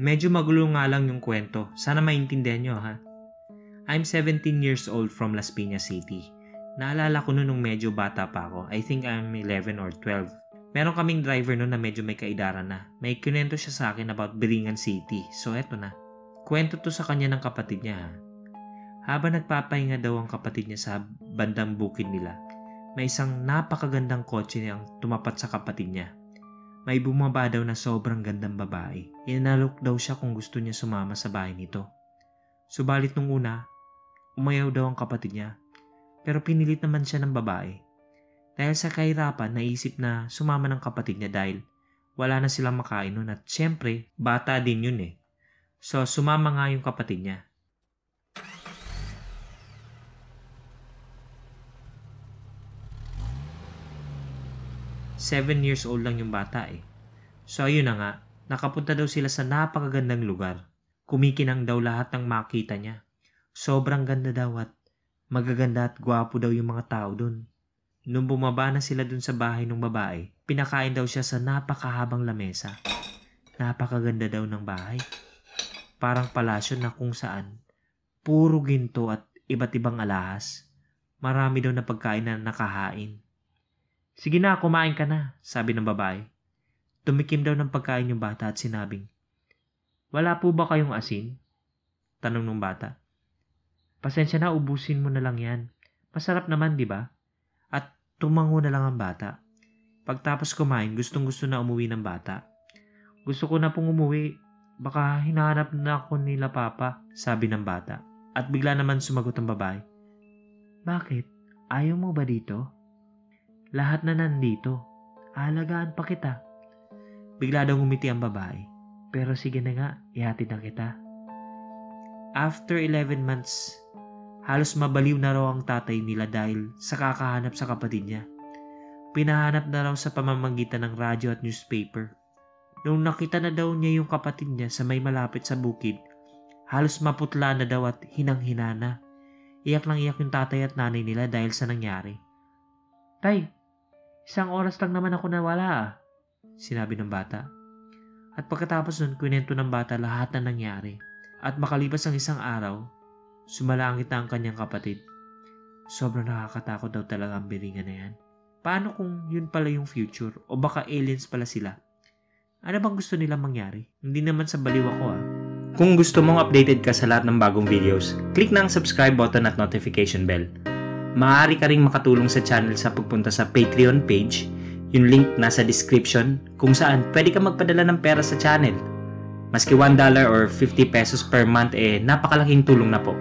Medyo magulo nga lang yung kwento. Sana maintindihan nyo ha. I'm 17 years old from Las Piñas City. Naalala ko nung medyo bata pa ako. I think I'm 11 or 12. Meron kaming driver noon na medyo may kaidaran na. May kinento siya sa akin about Biringan City. So eto na. Kwento to sa kanya ng kapatid niya ha. Habang nagpapahinga daw ang kapatid niya sa bandang bukid nila, may isang napakagandang kotse niyang tumapat sa kapatid niya. May bumaba daw na sobrang gandang babae. Inalok daw siya kung gusto niya sumama sa bahay nito. Subalit nung una, umayaw daw ang kapatid niya. Pero pinilit naman siya ng babae. Dahil sa kahirapan, naisip na sumama ng kapatid niya dahil wala na silang makain nun at syempre, bata din yun eh. So sumama nga yung kapatid niya. Seven years old lang yung bata eh. So ayun na nga, nakapunta daw sila sa napakagandang lugar. Kumikinang daw lahat ng makita niya. Sobrang ganda daw at magaganda at gwapo daw yung mga tao dun. Nung bumaba na sila dun sa bahay ng babae, pinakain daw siya sa napakahabang lamesa. Napakaganda daw ng bahay. Parang palasyo na kung saan puro ginto at iba't ibang alahas. Marami daw na pagkain na nakahain. Sige na, kumain ka na, sabi ng babae. Tumikim daw ng pagkain yung bata at sinabing, wala po ba kayong asin? Tanong ng bata. Pasensya na, ubusin mo na lang yan. Masarap naman, di ba? At tumango na lang ang bata. Pagtapos kumain, gustong-gusto na umuwi ng bata. Gusto ko na pong umuwi. Baka hinahanap na ako nila papa, sabi ng bata. At bigla naman sumagot ang babae. Bakit? Ayaw mo ba dito? Lahat na nandito. Aalagaan pa kita. Bigla daw ngumiti ang babae. Pero sige na nga, ihatid na kita. After 11 months, halos mabaliw na raw ang tatay nila dahil sa kakahanap sa kapatid niya. Pinahanap na raw sa pamamagitan ng radyo at newspaper. Nung nakita na daw niya yung kapatid niya sa may malapit sa bukid, halos maputla na daw at hinang-hina na. Iyak lang iyak yung tatay at nanay nila dahil sa nangyari. Tay, isang oras lang naman ako nawala ah, sinabi ng bata. At pagkatapos nun, kwento ng bata lahat na nangyari. At makalipas ang isang araw, sumalangit na ang kanyang kapatid. Sobrang nakakatakot daw talaga ang Biringan na yan. Paano kung yun pala yung future o baka aliens pala sila? Ano bang gusto nilang mangyari? Hindi naman sa baliw ako ah. Kung gusto mong updated ka sa lahat ng bagong videos, click na ang subscribe button at notification bell. Maaari ka ring makatulong sa channel sa pagpunta sa Patreon page, yung link nasa description, kung saan pwede ka magpadala ng pera sa channel. Maski $1 or 50 pesos per month napakalaking tulong na po.